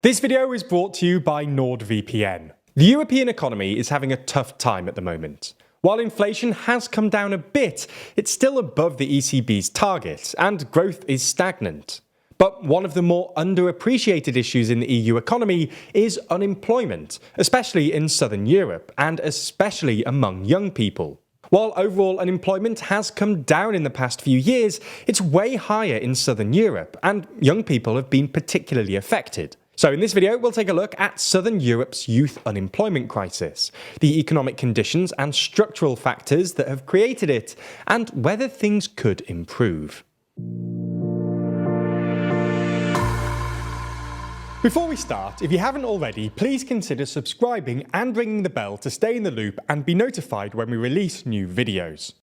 This video is brought to you by NordVPN. The European economy is having a tough time at the moment. While inflation has come down a bit, it's still above the ECB's target, and growth is stagnant. But one of the more underappreciated issues in the EU economy is unemployment, especially in southern Europe, and especially among young people. While overall unemployment has come down in the past few years, it's way higher in southern Europe, and young people have been particularly affected. So in this video, we'll take a look at Southern Europe's youth unemployment crisis, the economic conditions and structural factors that have created it, and whether things could improve. Before we start, if you haven't already, please consider subscribing and ringing the bell to stay in the loop and be notified when we release new videos.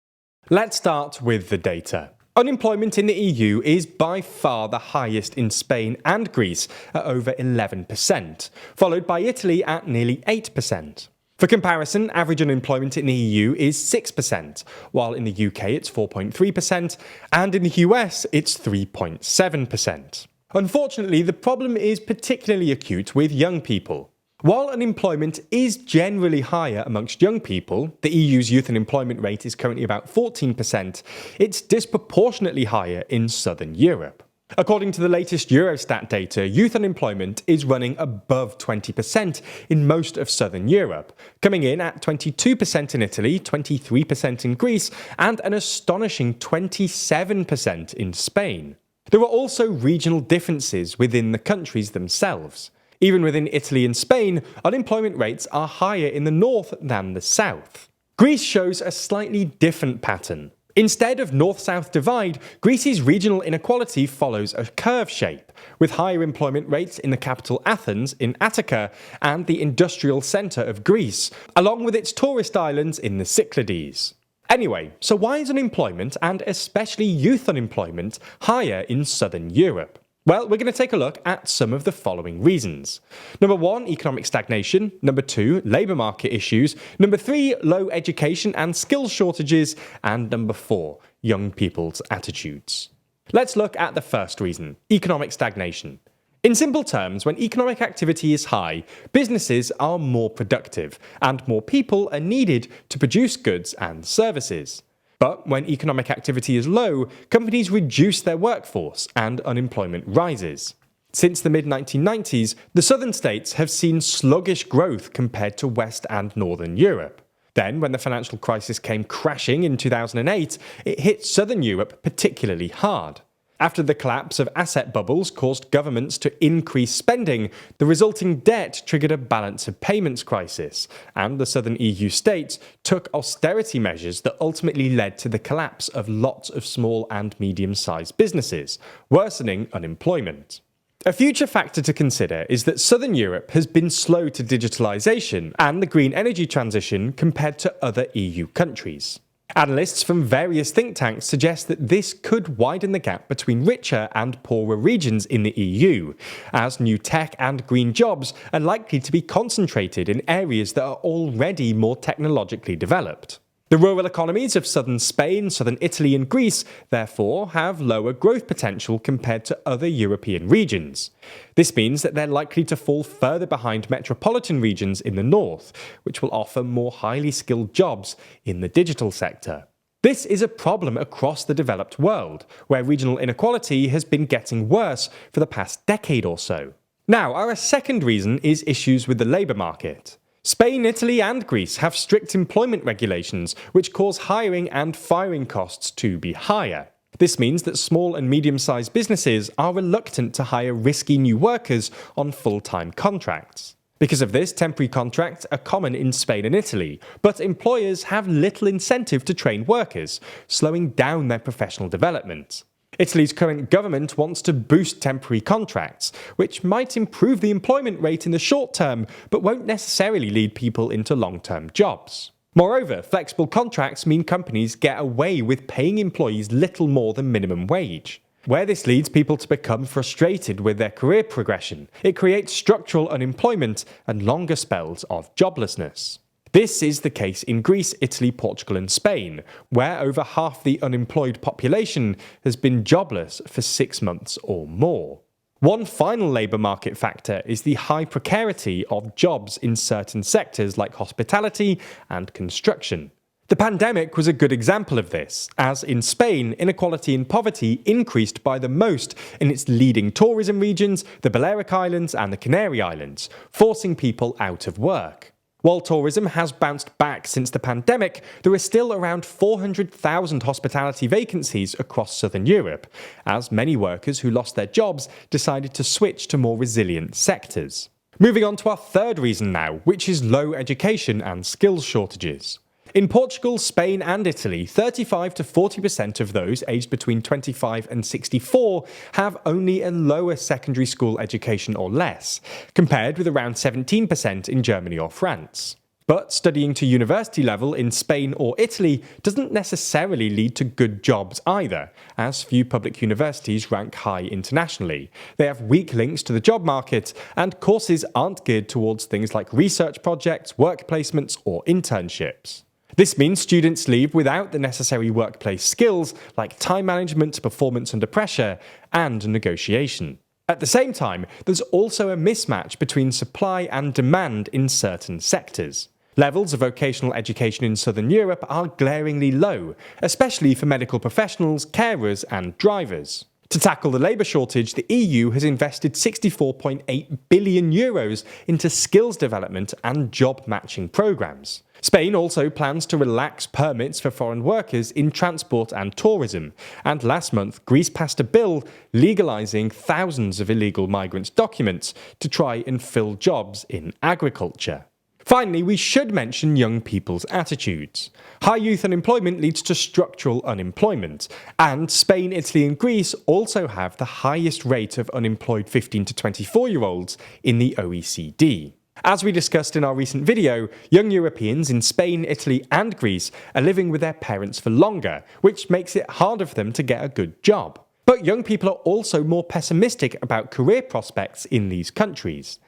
Let's start with the data. Unemployment in the EU is by far the highest in Spain and Greece at over 11%, followed by Italy at nearly 8%. For comparison, average unemployment in the EU is 6%, while in the UK it's 4.3%, and in the US it's 3.7%. Unfortunately, the problem is particularly acute with young people. While unemployment is generally higher amongst young people, the EU's youth unemployment rate is currently about 14%, it's disproportionately higher in southern Europe. According to the latest Eurostat data, youth unemployment is running above 20% in most of southern Europe, coming in at 22% in Italy, 23% in Greece, and an astonishing 27% in Spain. There are also regional differences within the countries themselves. Even within Italy and Spain, unemployment rates are higher in the north than the south. Greece shows a slightly different pattern. Instead of north-south divide, Greece's regional inequality follows a curve shape, with higher employment rates in the capital Athens, in Attica, and the industrial centre of Greece, along with its tourist islands in the Cyclades. Anyway, so why is unemployment, and especially youth unemployment, higher in southern Europe? Well, we're going to take a look at some of the following reasons. Number 1, economic stagnation. Number 2, labour market issues. Number 3, low education and skills shortages. And number 4, young people's attitudes. Let's look at the first reason, economic stagnation. In simple terms, when economic activity is high, businesses are more productive, and more people are needed to produce goods and services. But when economic activity is low, companies reduce their workforce and unemployment rises. Since the mid-1990s, the southern states have seen sluggish growth compared to West and Northern Europe. Then, when the financial crisis came crashing in 2008, it hit southern Europe particularly hard. After the collapse of asset bubbles caused governments to increase spending, the resulting debt triggered a balance of payments crisis, and the southern EU states took austerity measures that ultimately led to the collapse of lots of small and medium-sized businesses, worsening unemployment. A future factor to consider is that southern Europe has been slow to digitalisation and the green energy transition compared to other EU countries. Analysts from various think tanks suggest that this could widen the gap between richer and poorer regions in the EU, as new tech and green jobs are likely to be concentrated in areas that are already more technologically developed. The rural economies of southern Spain, southern Italy and Greece, therefore, have lower growth potential compared to other European regions. This means that they're likely to fall further behind metropolitan regions in the north, which will offer more highly skilled jobs in the digital sector. This is a problem across the developed world, where regional inequality has been getting worse for the past decade or so. Now, our second reason is issues with the labour market. Spain, Italy and Greece have strict employment regulations which cause hiring and firing costs to be higher. This means that small and medium-sized businesses are reluctant to hire risky new workers on full-time contracts. Because of this, temporary contracts are common in Spain and Italy, but employers have little incentive to train workers, slowing down their professional development. Italy's current government wants to boost temporary contracts, which might improve the employment rate in the short term, but won't necessarily lead people into long-term jobs. Moreover, flexible contracts mean companies get away with paying employees little more than minimum wage. Where this leads people to become frustrated with their career progression, it creates structural unemployment and longer spells of joblessness. This is the case in Greece, Italy, Portugal and Spain, where over half the unemployed population has been jobless for 6 months or more. One final labour market factor is the high precarity of jobs in certain sectors like hospitality and construction. The pandemic was a good example of this, as in Spain, inequality and poverty increased by the most in its leading tourism regions, the Balearic Islands and the Canary Islands, forcing people out of work. While tourism has bounced back since the pandemic, there are still around 400,000 hospitality vacancies across southern Europe, as many workers who lost their jobs decided to switch to more resilient sectors. Moving on to our third reason now, which is low education and skills shortages. In Portugal, Spain and Italy, 35 to 40% of those aged between 25 and 64 have only a lower secondary school education or less, compared with around 17% in Germany or France. But studying to university level in Spain or Italy doesn't necessarily lead to good jobs either, as few public universities rank high internationally. They have weak links to the job market, and courses aren't geared towards things like research projects, work placements, or internships. This means students leave without the necessary workplace skills like time management, performance under pressure, and negotiation. At the same time, there's also a mismatch between supply and demand in certain sectors. Levels of vocational education in southern Europe are glaringly low, especially for medical professionals, carers, and drivers. To tackle the labour shortage, the EU has invested €64.8 billion into skills development and job matching programmes. Spain also plans to relax permits for foreign workers in transport and tourism, and last month Greece passed a bill legalising thousands of illegal migrants' documents to try and fill jobs in agriculture. Finally, we should mention young people's attitudes. High youth unemployment leads to structural unemployment, and Spain, Italy and Greece also have the highest rate of unemployed 15 to 24-year-olds in the OECD. As we discussed in our recent video, young Europeans in Spain, Italy and Greece are living with their parents for longer, which makes it harder for them to get a good job. But young people are also more pessimistic about career prospects in these countries.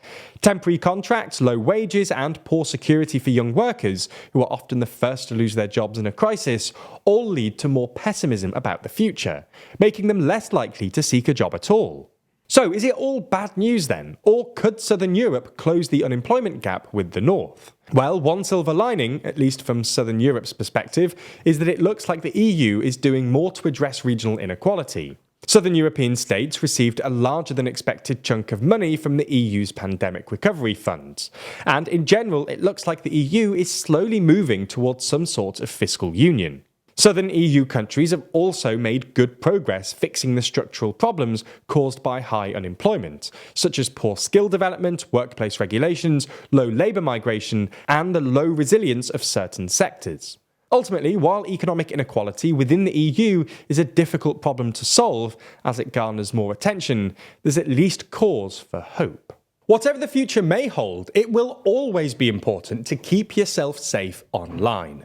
Temporary contracts, low wages and poor security for young workers, who are often the first to lose their jobs in a crisis, all lead to more pessimism about the future, making them less likely to seek a job at all. So is it all bad news then? Or could southern Europe close the unemployment gap with the north? Well, one silver lining, at least from southern Europe's perspective, is that it looks like the EU is doing more to address regional inequality. Southern European states received a larger than expected chunk of money from the EU's pandemic recovery funds. And in general, it looks like the EU is slowly moving towards some sort of fiscal union. Southern EU countries have also made good progress fixing the structural problems caused by high unemployment, such as poor skill development, workplace regulations, low labour migration, and the low resilience of certain sectors. Ultimately, while economic inequality within the EU is a difficult problem to solve, as it garners more attention, there's at least cause for hope. Whatever the future may hold, it will always be important to keep yourself safe online.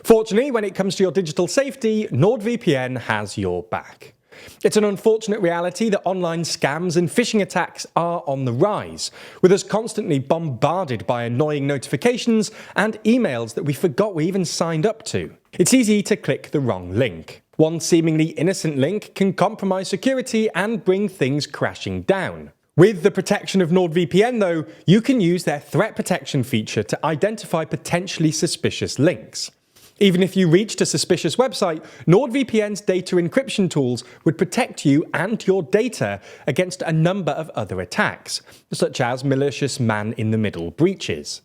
Fortunately, when it comes to your digital safety, NordVPN has your back. It's an unfortunate reality that online scams and phishing attacks are on the rise, with us constantly bombarded by annoying notifications and emails that we forgot we even signed up to. It's easy to click the wrong link. One seemingly innocent link can compromise security and bring things crashing down. With the protection of NordVPN though, you can use their threat protection feature to identify potentially suspicious links. Even if you reached a suspicious website, NordVPN's data encryption tools would protect you and your data against a number of other attacks, such as malicious man-in-the-middle breaches.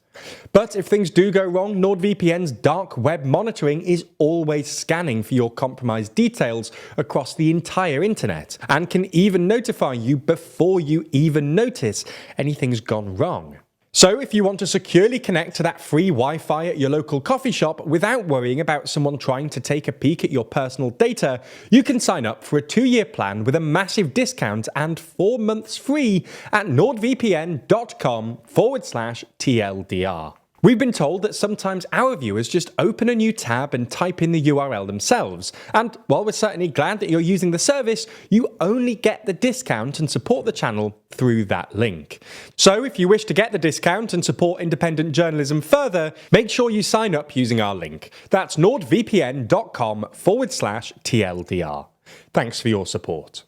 But if things do go wrong, NordVPN's dark web monitoring is always scanning for your compromised details across the entire internet, and can even notify you before you even notice anything's gone wrong. So if you want to securely connect to that free Wi-Fi at your local coffee shop without worrying about someone trying to take a peek at your personal data, you can sign up for a 2-year plan with a massive discount and 4 months free at nordvpn.com/TLDR. We've been told that sometimes our viewers just open a new tab and type in the URL themselves, and while we're certainly glad that you're using the service, you only get the discount and support the channel through that link. So if you wish to get the discount and support independent journalism further, make sure you sign up using our link. That's nordvpn.com/TLDR. Thanks for your support.